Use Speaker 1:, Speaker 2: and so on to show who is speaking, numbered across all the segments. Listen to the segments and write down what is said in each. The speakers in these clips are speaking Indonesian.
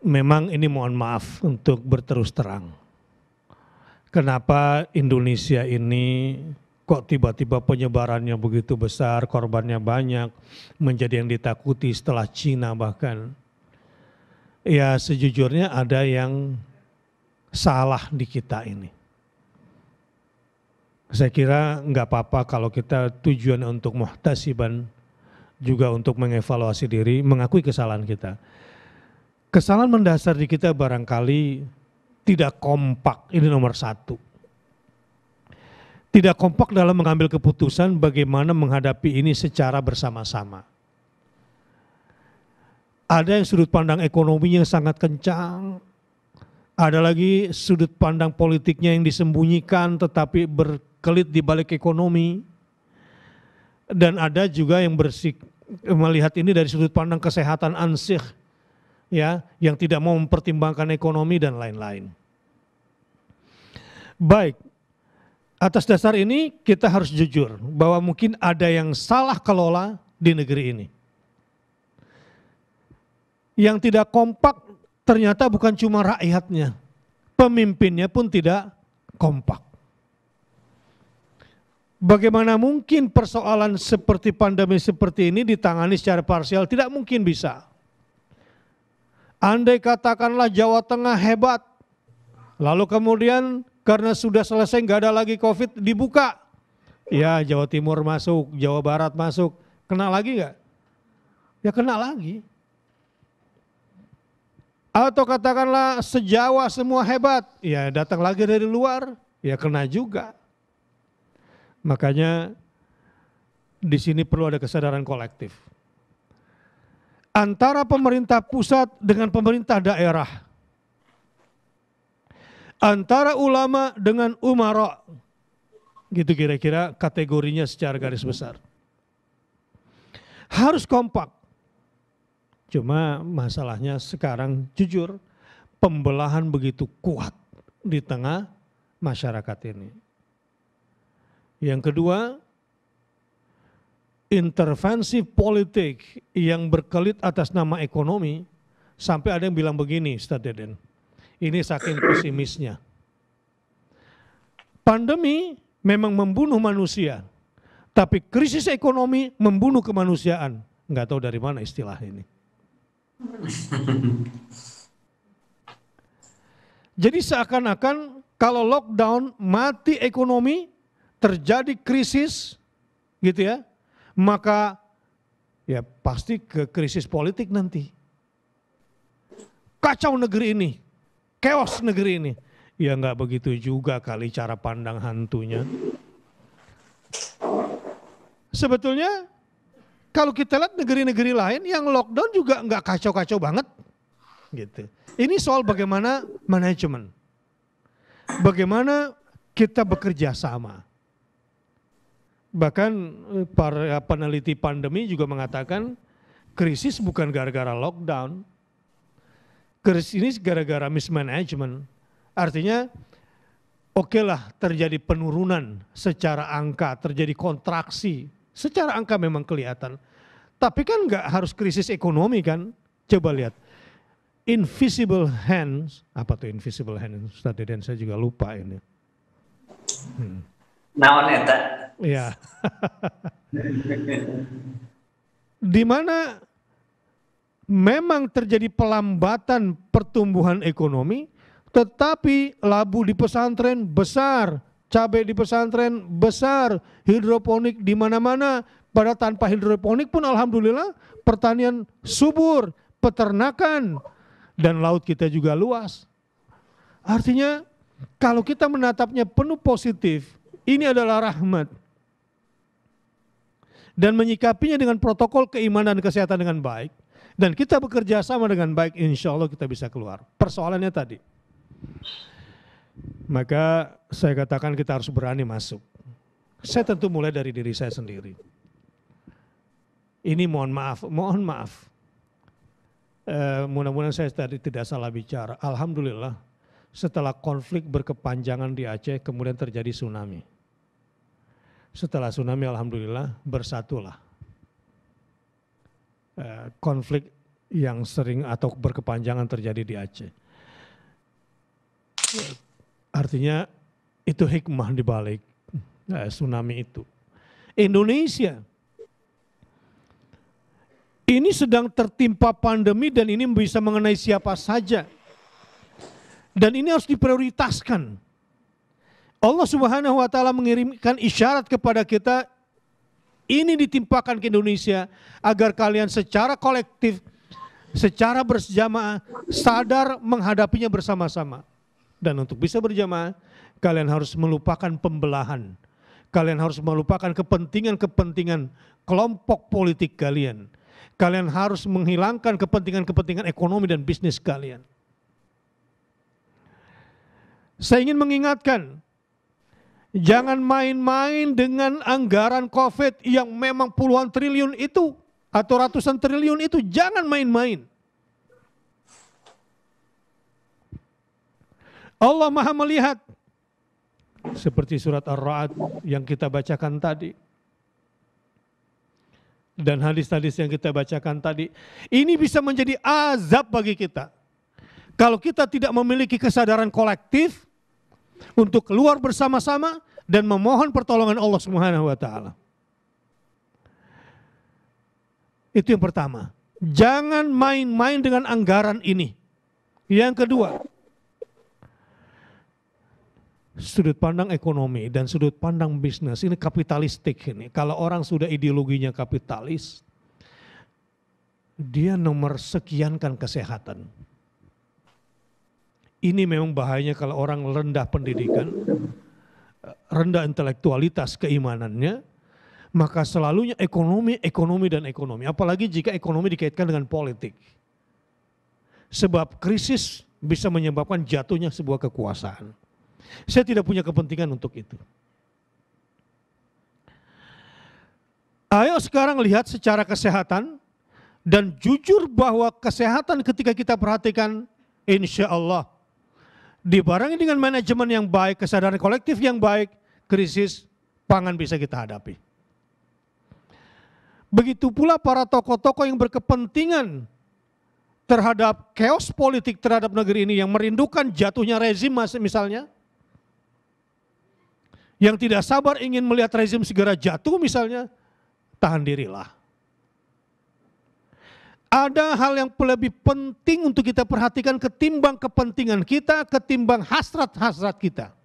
Speaker 1: memang ini mohon maaf untuk berterus terang. Kenapa Indonesia ini kok tiba-tiba penyebarannya begitu besar, korbannya banyak, menjadi yang ditakuti setelah Cina bahkan. Ya sejujurnya ada yang salah di kita ini. Saya kira nggak apa-apa kalau kita tujuan untuk muhtasiban, juga untuk mengevaluasi diri, mengakui kesalahan kita. Kesalahan mendasar di kita barangkali tidak kompak, ini nomor satu. Tidak kompak dalam mengambil keputusan bagaimana menghadapi ini secara bersama-sama. Ada yang sudut pandang ekonominya sangat kencang, ada lagi sudut pandang politiknya yang disembunyikan tetapi berkelit di balik ekonomi. Dan ada juga yang melihat ini dari sudut pandang kesehatan ansih, ya, yang tidak mau mempertimbangkan ekonomi dan lain-lain. Baik, atas dasar ini kita harus jujur bahwa mungkin ada yang salah kelola di negeri ini. Yang tidak kompak ternyata bukan cuma rakyatnya, pemimpinnya pun tidak kompak. Bagaimana mungkin persoalan seperti pandemi seperti ini ditangani secara parsial? Tidak mungkin bisa. Andai katakanlah Jawa Tengah hebat, lalu kemudian karena sudah selesai nggak ada lagi COVID dibuka, ya Jawa Timur masuk, Jawa Barat masuk, kena lagi nggak? Ya kena lagi. Atau katakanlah se-Jawa semua hebat, ya datang lagi dari luar, ya kena juga. Makanya di sini perlu ada kesadaran kolektif. Antara pemerintah pusat dengan pemerintah daerah. Antara ulama dengan umara. Gitu kira-kira kategorinya secara garis besar. Harus kompak. Cuma masalahnya sekarang jujur pembelahan begitu kuat di tengah masyarakat ini. Yang kedua, intervensi politik yang berkelit atas nama ekonomi, sampai ada yang bilang begini, Ustaz Deden, ini saking pesimisnya. Pandemi memang membunuh manusia, tapi krisis ekonomi membunuh kemanusiaan. Nggak tahu dari mana istilah ini. Jadi seakan-akan kalau lockdown mati ekonomi, terjadi krisis gitu ya, maka ya pasti ke krisis politik nanti. Kacau negeri ini, chaos negeri ini. Ya nggak begitu juga kali cara pandang hantunya. Sebetulnya kalau kita lihat negeri-negeri lain yang lockdown juga nggak kacau-kacau banget. Gitu. Ini soal bagaimana manajemen. Bagaimana kita bekerja sama. Bahkan para peneliti pandemi juga mengatakan krisis bukan gara-gara lockdown. Krisis ini gara-gara mismanagement. Artinya oke lah terjadi penurunan secara angka, terjadi kontraksi. Secara angka memang kelihatan. Tapi kan nggak harus krisis ekonomi kan. Coba lihat. Invisible hands. Apa tuh invisible hands? Ustaz Deden saya juga lupa ini.
Speaker 2: Naon eta?
Speaker 1: Ya. Di mana memang terjadi pelambatan pertumbuhan ekonomi, tetapi labu di pesantren besar, cabai di pesantren besar, hidroponik di mana-mana. Padahal tanpa hidroponik pun alhamdulillah pertanian subur, peternakan, dan laut kita juga luas. Artinya kalau kita menatapnya penuh positif, ini adalah rahmat. Dan menyikapinya dengan protokol keimanan dan kesehatan dengan baik. Dan kita bekerja sama dengan baik, insya Allah kita bisa keluar. Persoalannya tadi. Maka saya katakan kita harus berani masuk. Saya tentu mulai dari diri saya sendiri. Ini mohon maaf. Mudah-mudahan saya tadi tidak salah bicara. Alhamdulillah setelah konflik berkepanjangan di Aceh kemudian terjadi tsunami. Setelah tsunami alhamdulillah bersatulah. Konflik yang sering atau berkepanjangan terjadi di Aceh. Artinya itu hikmah di balik tsunami itu. Indonesia ini sedang tertimpa pandemi dan ini bisa mengenai siapa saja. Dan ini harus diprioritaskan. Allah Subhanahu wa taala mengirimkan isyarat kepada kita, ini ditimpakan ke Indonesia agar kalian secara kolektif, secara berjamaah sadar menghadapinya bersama-sama. Dan untuk bisa berjamaah, kalian harus melupakan pembelahan. Kalian harus melupakan kepentingan-kepentingan kelompok politik kalian. Kalian harus menghilangkan kepentingan-kepentingan ekonomi dan bisnis kalian. Saya ingin mengingatkan, jangan main-main dengan anggaran COVID yang memang puluhan triliun itu atau ratusan triliun itu, jangan main-main. Allah Maha melihat, seperti surat Ar-Ra'd yang kita bacakan tadi. Dan hadis-hadis yang kita bacakan tadi. Ini bisa menjadi azab bagi kita. Kalau kita tidak memiliki kesadaran kolektif untuk keluar bersama-sama dan memohon pertolongan Allah Subhanahu wa taala. Itu yang pertama. Jangan main-main dengan anggaran ini. Yang kedua, sudut pandang ekonomi dan sudut pandang bisnis ini kapitalistik ini. Kalau orang sudah ideologinya kapitalis, dia nomor sekiankan kesehatan. Ini memang bahayanya kalau orang rendah pendidikan, rendah intelektualitas keimanannya, maka selalunya ekonomi, ekonomi, dan ekonomi. Apalagi jika ekonomi dikaitkan dengan politik. Sebab krisis bisa menyebabkan jatuhnya sebuah kekuasaan. Saya tidak punya kepentingan untuk itu. Ayo sekarang lihat secara kesehatan, dan jujur bahwa kesehatan ketika kita perhatikan, insya Allah, dibarengi dengan manajemen yang baik, kesadaran kolektif yang baik, krisis pangan bisa kita hadapi. Begitu pula para tokoh-tokoh yang berkepentingan terhadap chaos politik terhadap negeri ini, yang merindukan jatuhnya rezim misalnya, yang tidak sabar ingin melihat rezim segera jatuh misalnya, tahan dirilah. Ada hal yang lebih penting untuk kita perhatikan ketimbang kepentingan kita, ketimbang hasrat-hasrat kita.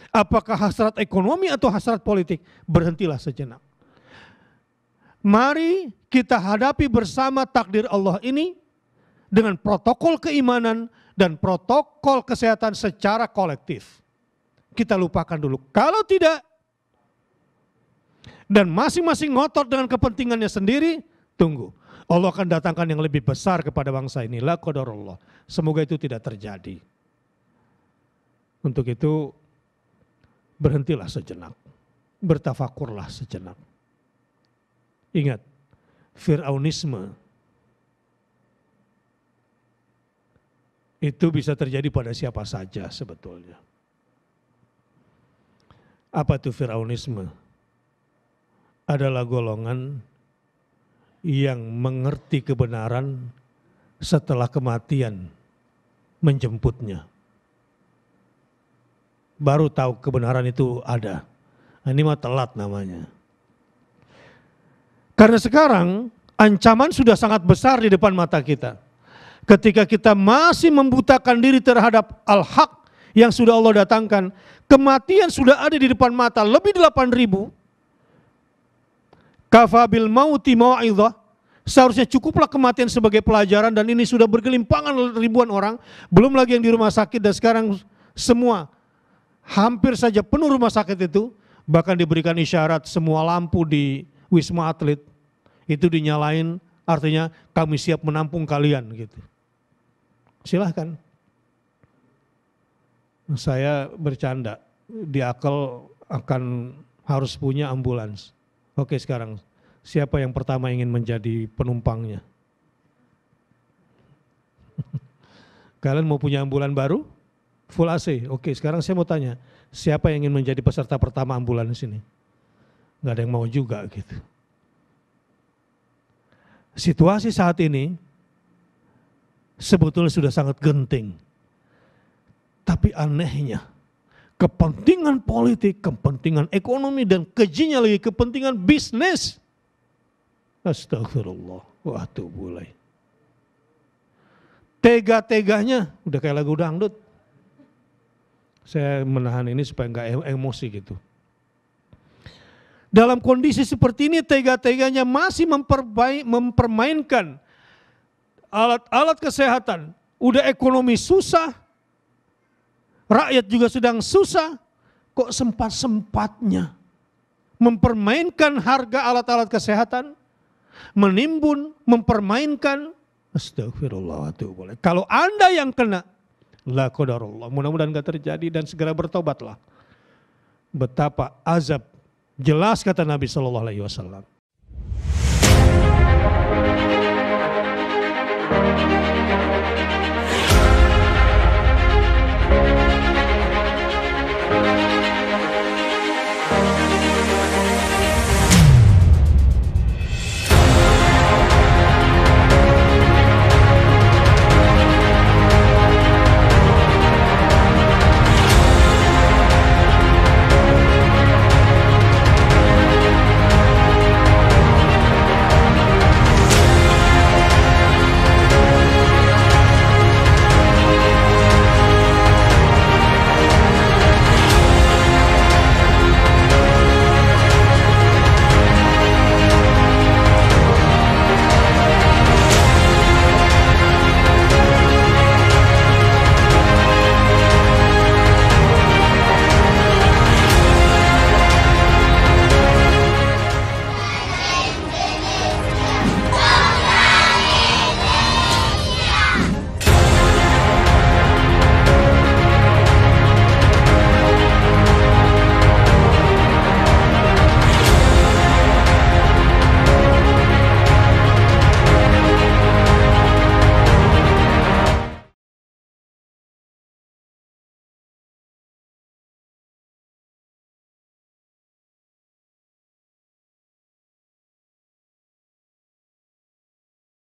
Speaker 1: Apakah hasrat ekonomi atau hasrat politik? Berhentilah sejenak. Mari kita hadapi bersama takdir Allah ini dengan protokol keimanan dan protokol kesehatan secara kolektif. Kita lupakan dulu. Kalau tidak, dan masing-masing ngotot dengan kepentingannya sendiri, tunggu. Allah akan datangkan yang lebih besar kepada bangsa ini. La qadarullah. Semoga itu tidak terjadi. Untuk itu, berhentilah sejenak. Bertafakurlah sejenak. Ingat, Fir'aunisme itu bisa terjadi pada siapa saja sebetulnya. Apa itu Fir'aunisme? Adalah golongan yang mengerti kebenaran setelah kematian menjemputnya. Baru tahu kebenaran itu ada. Ini mah telat namanya. Karena sekarang ancaman sudah sangat besar di depan mata kita. Ketika kita masih membutakan diri terhadap al-haq yang sudah Allah datangkan, kematian sudah ada di depan mata, lebih 8.000. Kafabil mauti mau'idhah, seharusnya cukuplah kematian sebagai pelajaran, dan ini sudah bergelimpangan ribuan orang, belum lagi yang di rumah sakit, dan sekarang semua hampir saja penuh rumah sakit itu, bahkan diberikan isyarat semua lampu di Wisma Atlet itu dinyalain, artinya kami siap menampung kalian gitu. Silahkan. Saya bercanda, di Akal akan harus punya ambulans. Oke, sekarang siapa yang pertama ingin menjadi penumpangnya? Kalian mau punya ambulan baru? Full AC. Oke, sekarang saya mau tanya, siapa yang ingin menjadi peserta pertama ambulans ini? Nggak ada yang mau juga gitu. Situasi saat ini sebetulnya sudah sangat genting. Tapi anehnya, kepentingan politik, kepentingan ekonomi, dan kejinya lagi kepentingan bisnis. Astagfirullah wa atubu ilaih. Tega-teganya, udah kayak lagu dangdut. Saya menahan ini supaya nggak emosi gitu. Dalam kondisi seperti ini tega-teganya masih mempermainkan alat-alat kesehatan. Udah ekonomi susah, rakyat juga sedang susah, kok sempat-sempatnya mempermainkan harga alat-alat kesehatan, menimbun, mempermainkan. Astagfirullahaladzim. Kalau Anda yang kena, la qadarullah, mudah-mudahan gak terjadi dan segera bertobatlah. Betapa azab, jelas kata Nabi SAW.